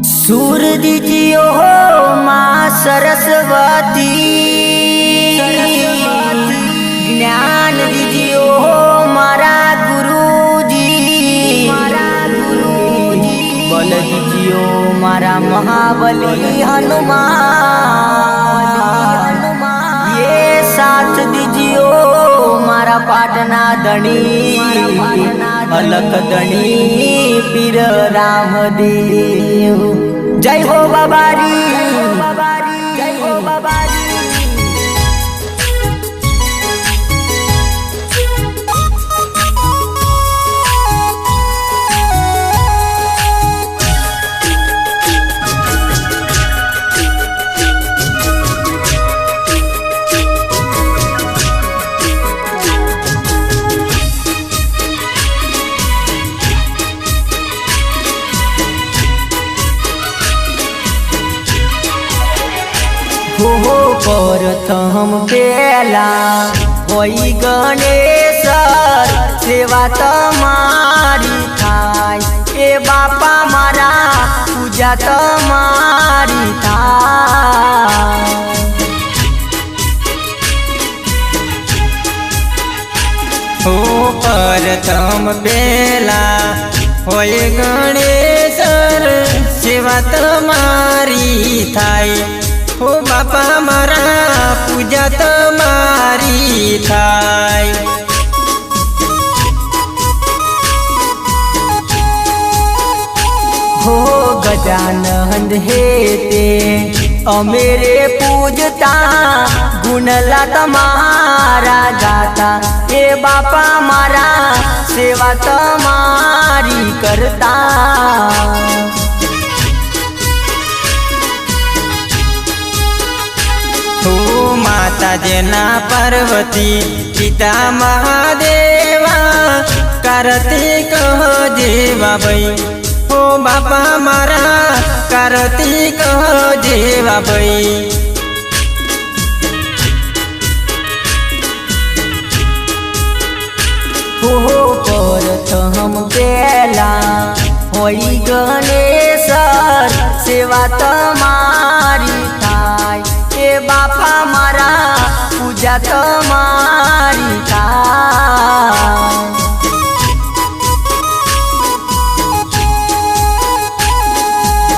सूर दीजियो हो माँ सरस्वती, ज्ञान दीजियो हो मारा गुरुजी, बल दीजियो मारा महाबली हनुमान, ये साथ दीजियो मारा पाटना धनी, अलख धनी पीर रामदेव। जय हो बाबारी, जय हो बाबारी। हो प्रथम बेला होई गणेश सेवा तमारी थाय, ए बापा मारा पूजा तमारी थाय। हो प्रथम बेला होई गणेश सेवा तमारी थाय, हो बापा मारा पूजा तमारी थाय। हो गजानन हेते अमेरे पूजता, गुणला तमारा गाता, ए बापा मारा सेवा तमारी करता। माता जना पार्वती पिता महादेवा, कार्तिक जेवा भई, हो बापा मारा कार्तिक जेवा भई। हो प्रथम बेला होई गणेश सेवा तमारी थाय, ए बापा मारा पूजा तमारी थाय।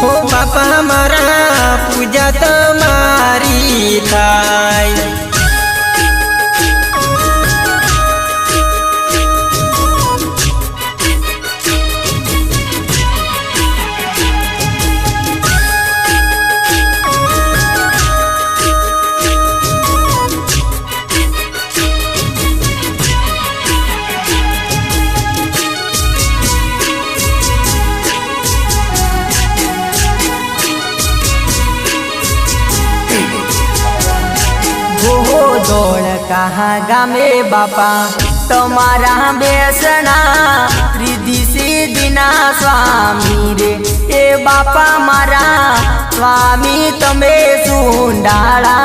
हो बापा मारा पूजा तमारी थाय। दौड़ कहाँ गामे बापा तुम्हारा बेसना, रिद्धि सिद्धिना स्वामी रे, ए बापा मारा स्वामी तमे सुंडाला।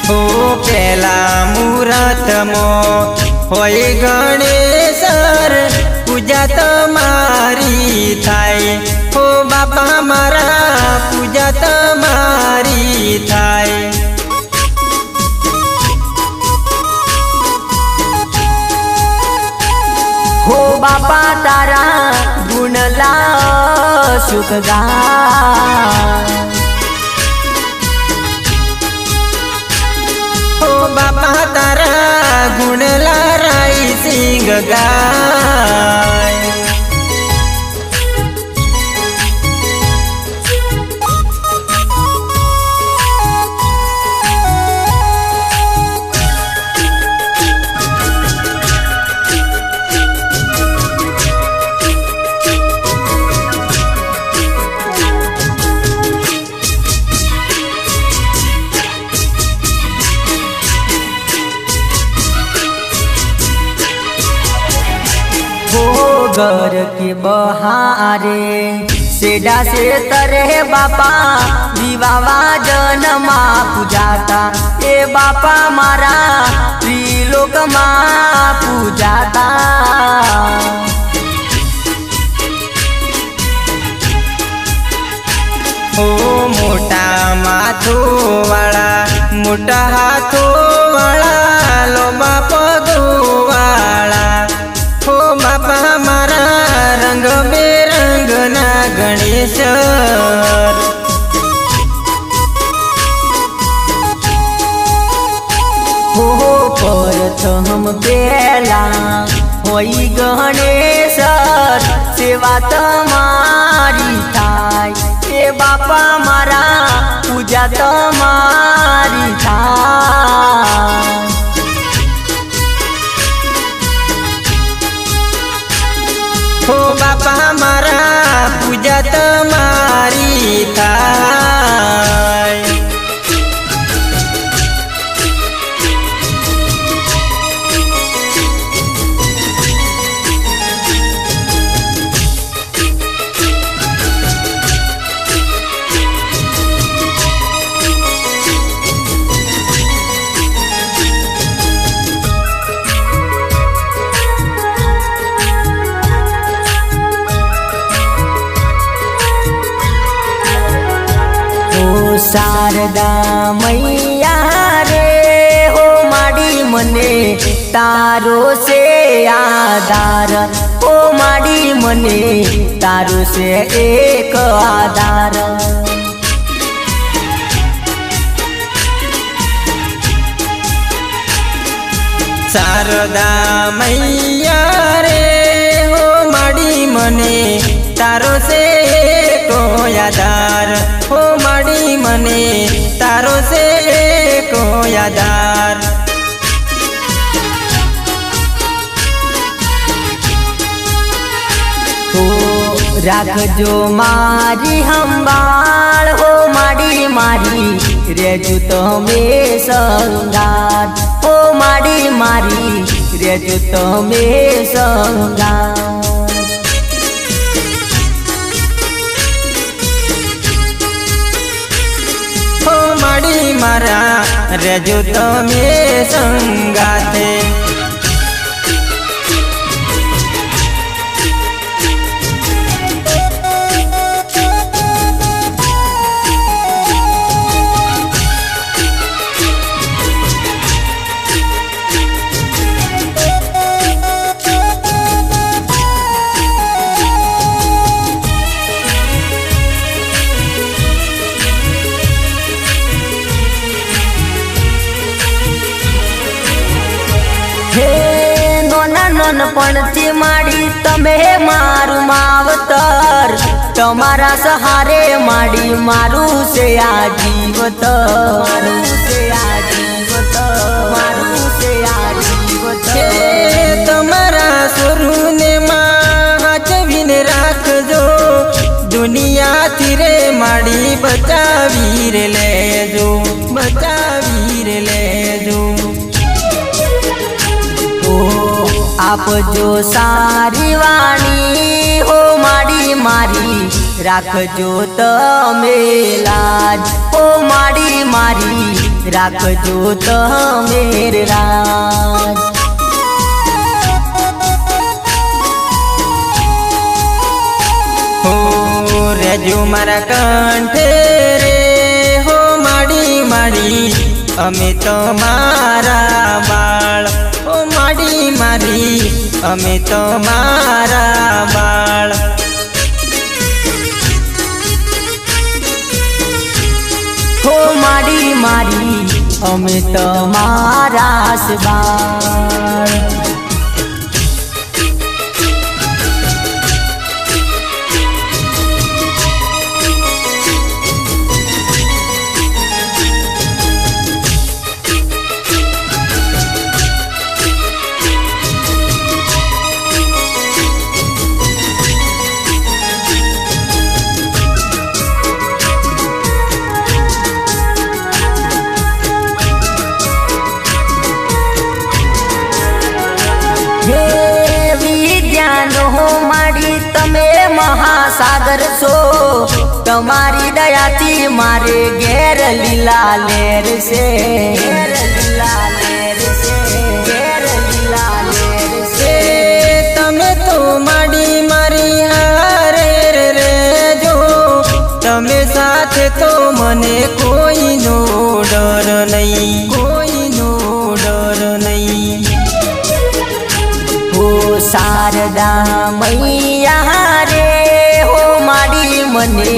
हो पेला मुहूर्त मो होई गणेश पूजा तमारी थाय, हो बापा मारा पूजा तमारी थाय। हो बापा तारा गुणला सुख गा, हो बापा तारा गुणला राई सिंग गाय। घर के बहारे सेडा से तरे बापा विवावा जनमा पूजाता, ए बापा मारा त्रिलोक माँ पूजाता। मोटा हाथो वाला लोबा पगो वाला हो बापा हमारा रंग बेरंग ना गणेश हो प्रथम बेला होई गणेश सेवा तमारी थाय ए बापा मारा पूजा तमारी थाय हो बापा हमारा पूजा तमारी थाय शारदा मैया रे हो माड़ी मने तारो से आधार हो माड़ी मने तारो से एक आधार शारदा मैया रे हो माड़ी मने तारो से को यादार हो माड़ी मने तारो से को यादार हो राख जो मारी हम्बाल हो माड़ी मारी रेजू तो में संगार हो माड़ी मारी रेजू तो में संगार हो माड़ी मारा रेजू तो में संगाते ननपणથી માડી તમે મારું માવતર તમારા સહારે માડી મારું છે આજીવતર મારું છે આજીવતર મારું છે આજીવતર તમારા સ્વરૂને માં હાચવીને રાખજો દુનિયાથી રે માડી બચાવી રે લેજો બચાવી રે લેજો आप जो सारी वाणी हो माड़ी मारी राख जो तमेलाज हो माड़ी मारी राख जो तमेर राज हो रेजू मारा कंठे रे हो माड़ी माड़ी अमे तो मारा बाळ ओ माड़ी मारी अमे तो मारा बाळ हो माड़ी मारी अमे तो मारा बाळ महासागर सो तुम्हारी दया थी मारे घेर लीला लेर से घेर लीला लेर से घेर लीला लेर से तमे तो माड़ी मारी हारे रे जो तमे साथ तो मने कोई नो डर नहीं શારદા મૈયા રે હો માડી મને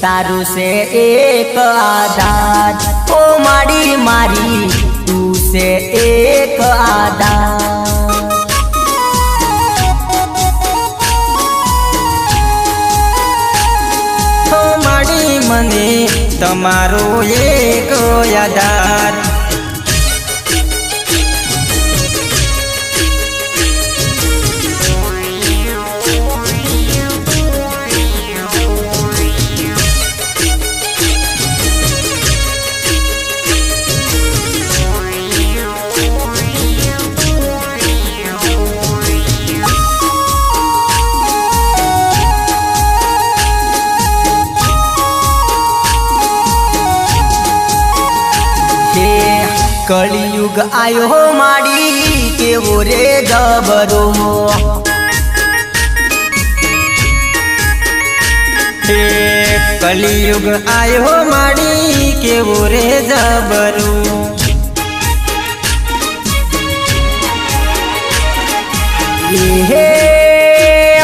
તારું છે એક આધાર હો માડી મારી તું છે એક આધાર હો માડી મને તમારો એક આધાર કળિયુગ આયો માડી કેવો રે જબરો હે કલિયુગ આયો માડી કેવો રે જબરું હે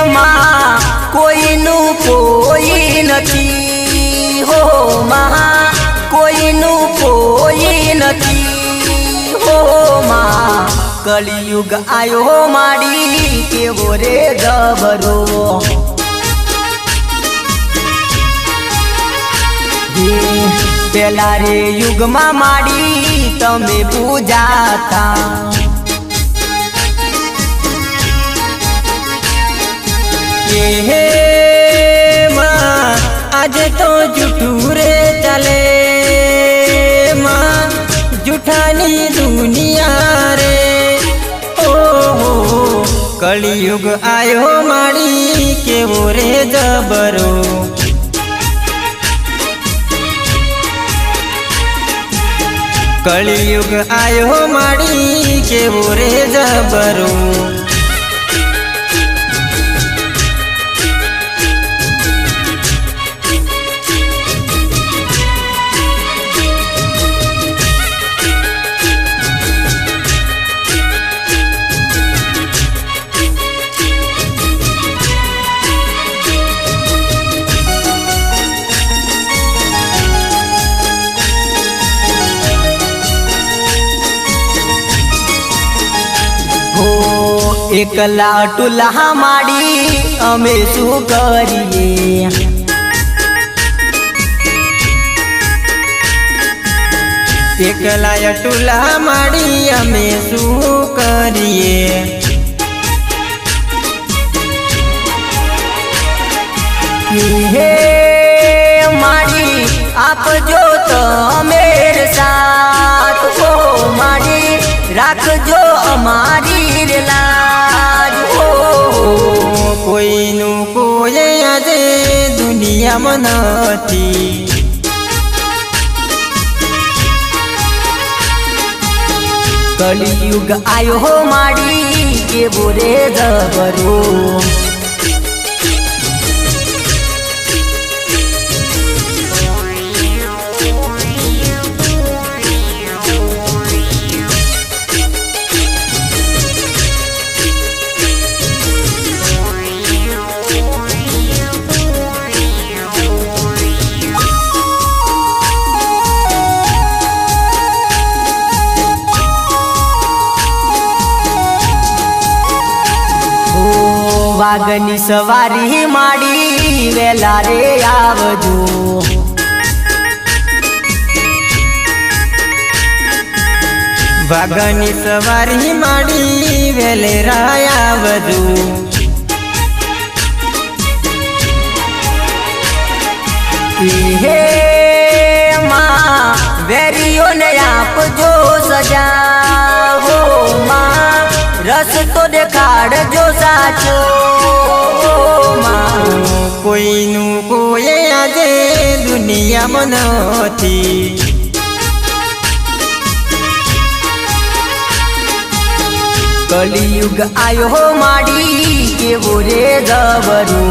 માં કોઈનું કોઈ નથી હો માં કોઈનું કોઈ નથી હો માં કળિયુગ આયો માડી કેવો રે જબરો પેલા રે યુગમાં માડી તમે પૂજાતા હે માં આજે તો જૂઠું રે ચાલે માં જૂઠાની દુનિયા રે ઓહો કળિયુગ આયો માડી કેવો રે જબરો કળિયુગ આયો માડી કેવો રે જબરો એકલા ટુલા માડી અમે શું કરીએ એકલા અટુલા માડી અમે શું કરીએ હે માડી આપજો તમે સાથ હો માડી રાખજો અમારી લાજ હો કોઈનું કોઈ આજે દુનિયામાં નથી કળિયુગ આયો માડી કેવો રે જબરો વાઘની સવારી માડી વેલા રે આવજો વાઘની સવારી માડી વેલે રાયા વધુ હે માં વેરીઓને આપજો સજા હો માં રસ્તો દેખાડજો સાચો માં કોઈનું કોઈ આજે દુનિયામાં નથી કળિયુગ આયો માડી કેવો રે જબરો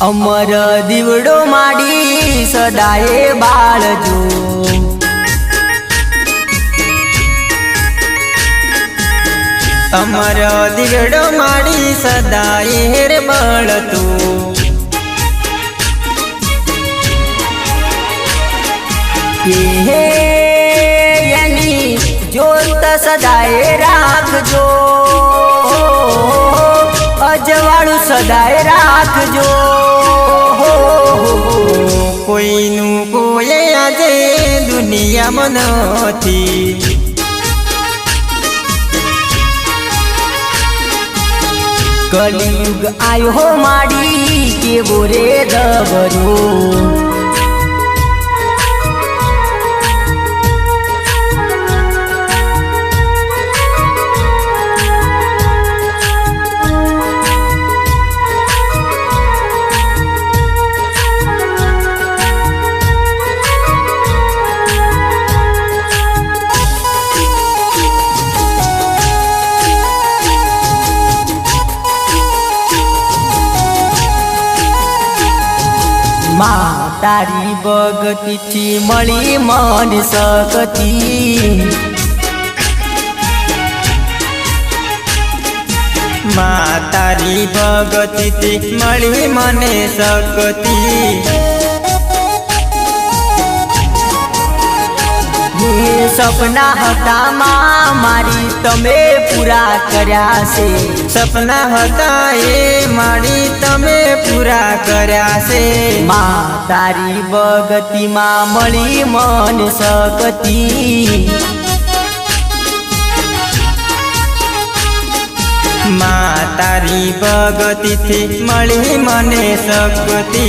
અમર દીવડો માડી સદાએ બાળજો. અમર દીવડો માડી સદાએ હેર બળતું. એની જ્યોત સદાએ રાખજો, અજવાળું સદાએ રાખજો. કોઈનું કોઈ આજે દુનિયામાં નથી. કલિયુગ આયો માડી કેવો રે દબરો. તારી ભગતીથી મળી મન શકતિ. તારી ભગતીથી મળી મને શકતિ. સપના હતા મારી તમે પૂરા કર્યા છે. સપના હતા એ મારી તમે પૂરા કર્યા છે. તારી ભગતીમાં મળી મન શકતિ. તારી ભગતીથી મળી મને શકતિ.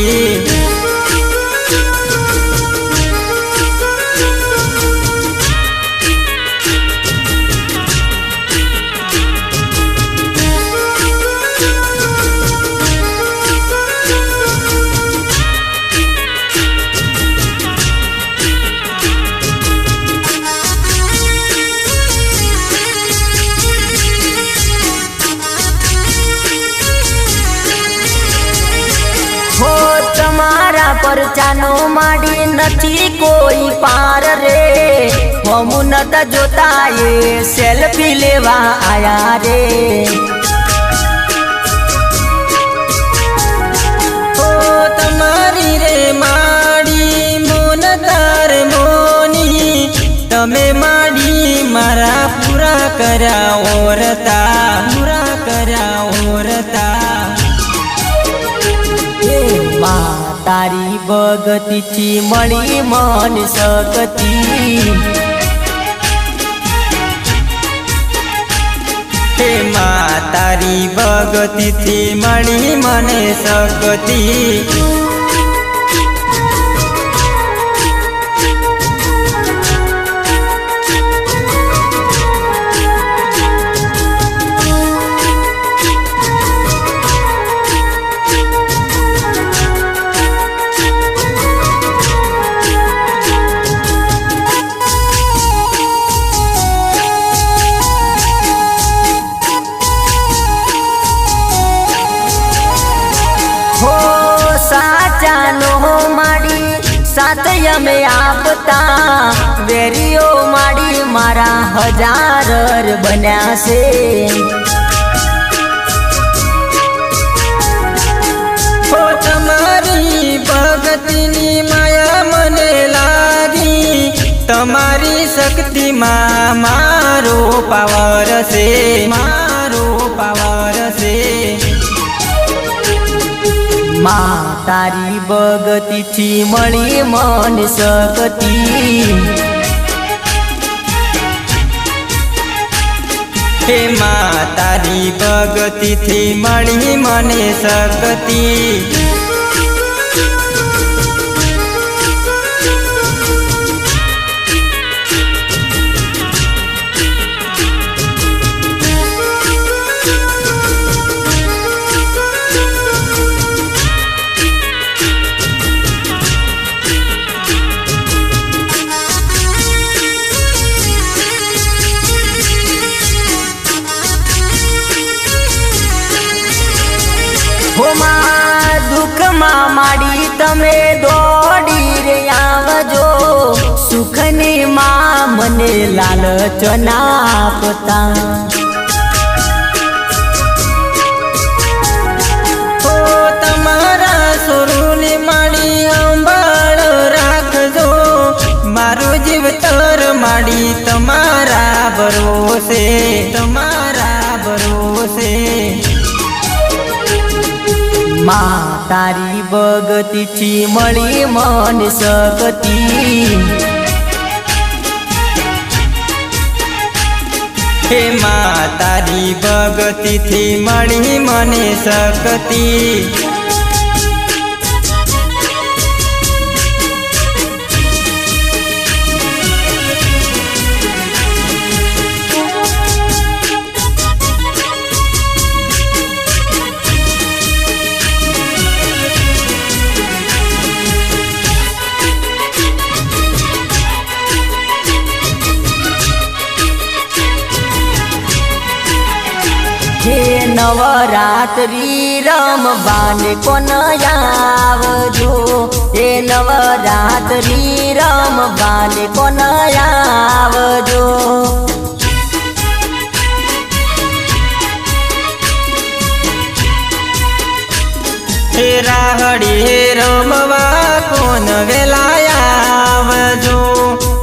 પરચાનો માડી નથી કોઈ પાર રે. હમું નતા જોતા એ સેલ્ફી લેવા આયા રે. તમારી રે માડી મોન તાર મોની. તમે માડી મારા પૂરા કર્યા ઓરતા. પૂરા કર્યા ઓરતા. તારી ભગતીથી મળી મન શકતિ. તારી ભગતીથી મળી મને શકતિ. સાથ અમે આપતા વેરીઓ માડી મારા હજાર બન્યા છે. તમારી ભગતીની માયા મને લાગી. તમારી શક્તિમાં મારો પાવર છે. મારો પાવર છે. તારી ભગતીથી મળી મન શકતિ. તારી ભગતીથી મળી મને શકતિ. દુઃખમાં માડી તમે દોડી રે આવજો સુખની માં મને લાલચ ના આપતા તમારા સુરુની માડી અંબાળ રાખજો મારું જીવતર માડી તમારા ભરોસે માં તારી ભગતીથી મળી મન શકતી હે માં તારી ભગતીથી મળી મને શક્તિ હે નવરાત્રી રમવાને કોન આવજો હે નવરાત્રી રમવાને કોન આવજો હે રાહડી હે રમવા કોન વેલા આવજો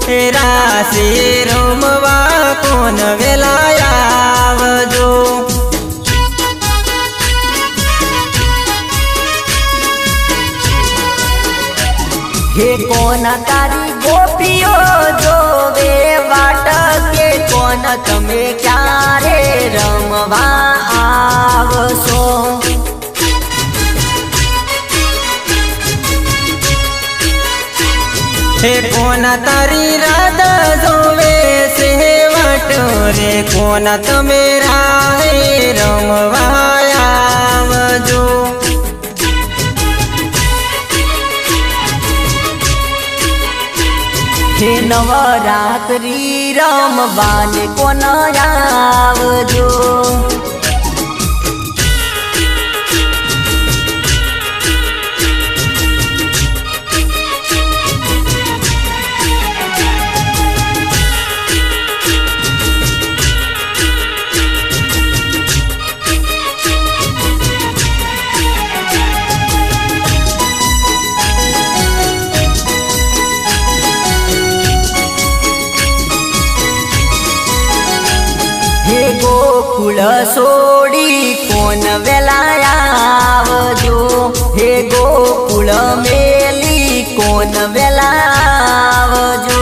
હે રાસે રમવા કોન વેલા આવજો હે કોન તારી ગોપીઓ જોવે વાટ કે કોન તમે ક્યારે રમવા આવશો હે કોન તારી રાધા જોવે છે વાટ રે કોન તમે રાહે રમવા આવજો હે નવરાત્રી રમવાને કોન આવજો હે ગોકુળ છોડી કોન વેલા આવજો હે ગોકુળ મેલી કોન વેલા આવજો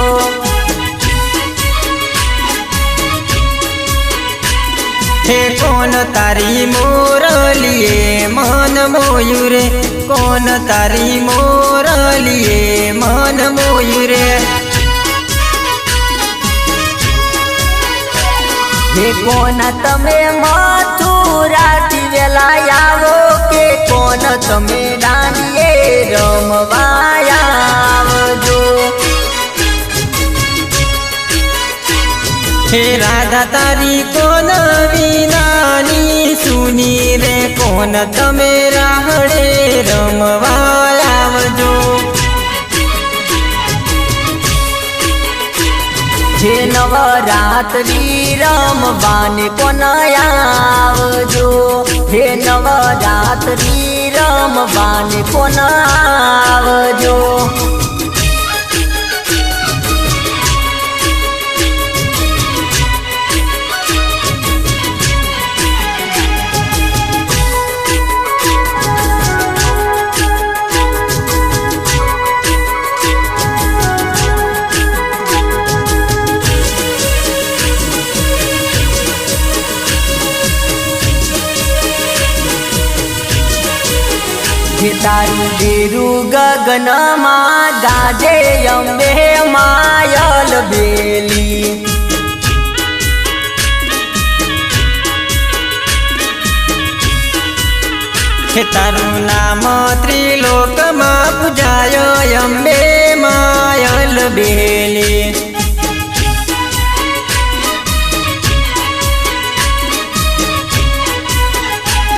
હે કોન તારી મોરલીએ મન મોયુરે કોન તારી મોરલીએ મન મોયુરે હે કોન તમે મથુરાથી વેલા આવો કે કોન તમે દાંડીએ રમવા આવજો હે રાધા તારી કોન વિનાની સુની રે કોન તમે રાહડે રમવા આવજો હે નવરાત્રી રમવાને કોન આવજો હે નવરાત્રી રમવાને કોન આવજો હે તારું બેરું ગગનમાં ગાજે અંબે માયલ બેલી હે તારું નામ ત્રિલોકમાં પૂજાય અંબે માયલ બેલી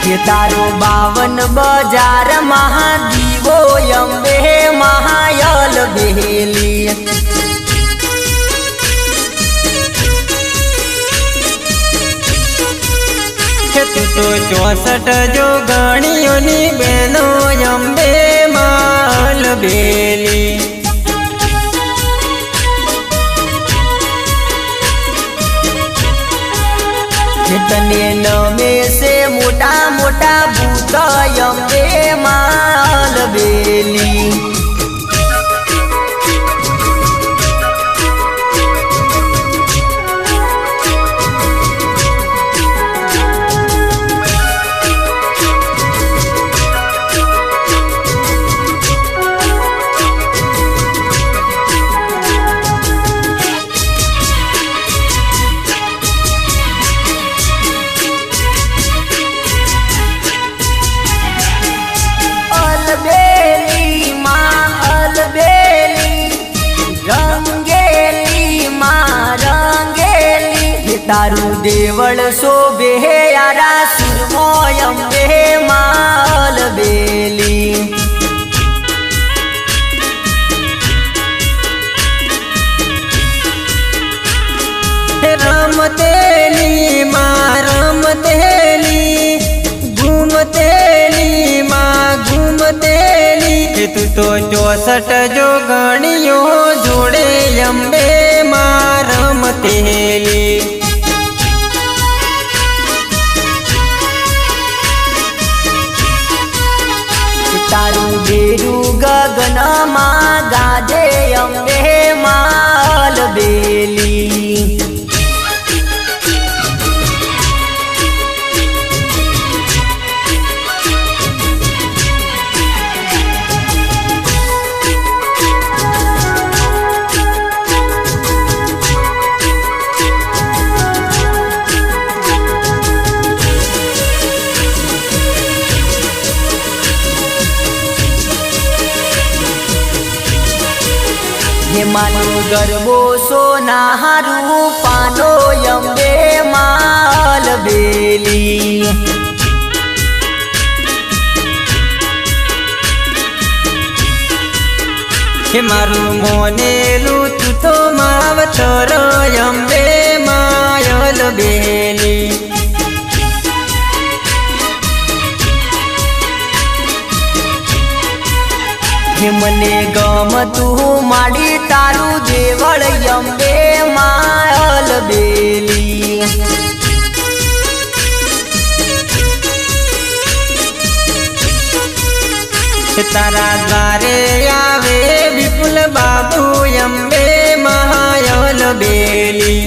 હે ये तारो 52 बजार महादीवो अम्बे महायल बेली। तू तो 64 जो गणियोनी बहनो अम्बे माल बेली। तने नमे से मोटा मोटा भूत अम्बे माल बेली। तारू देवल शोभे यारा सुरमो अम्बे माल बेली। रमतेली माँ रमतेली, घूमतेली माँ घूमतेली। तू तो 64 जो गणियों जोड़े अम्बे माँ रमतेली। तारू बेरू गगन माँ गाजे अम्बे माल बेली। मानो गरबो सोना रूपानो अम्बे माल बेली। मारू मोनेलू तू तो मावतर अम्बे मायल बेली। मने गम तू माड़ी तारू देवल अम्बे मायल बेली। तारा द्वारे आवे विपुल बाबू अम्बे मायल बेली।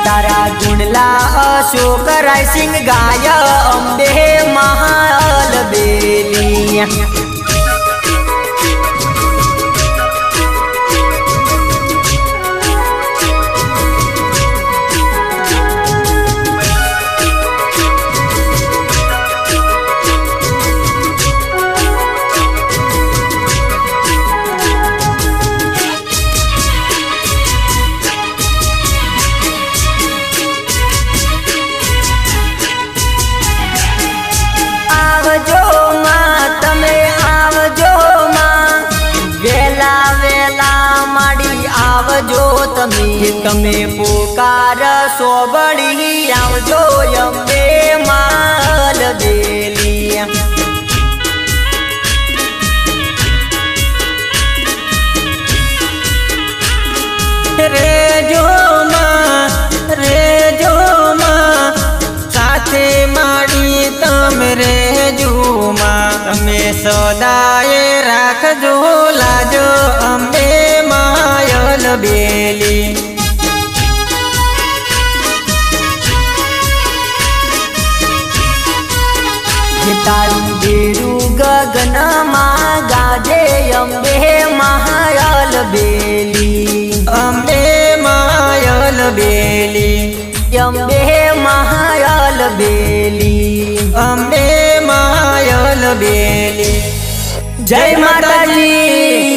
तारा गुंडला अशोक राय सिंह गाय अम्बे माल बेली। તમે પુકાર સોબડી આવજો અમ્બે માલ બેલી। રેજો માં સાથે માડી તમે રેજો માં। તમે સદાય રાખજો લાજો અમ્બે માયલ બેલી। તારું બેરું ગગનમાં ગાજે અમ્બે માયલ બેલી। અમ્બે માયલ બેલી। અમ્બે માયલ બેલી। અમ્બે માયલ બેલી। જય માતાજી।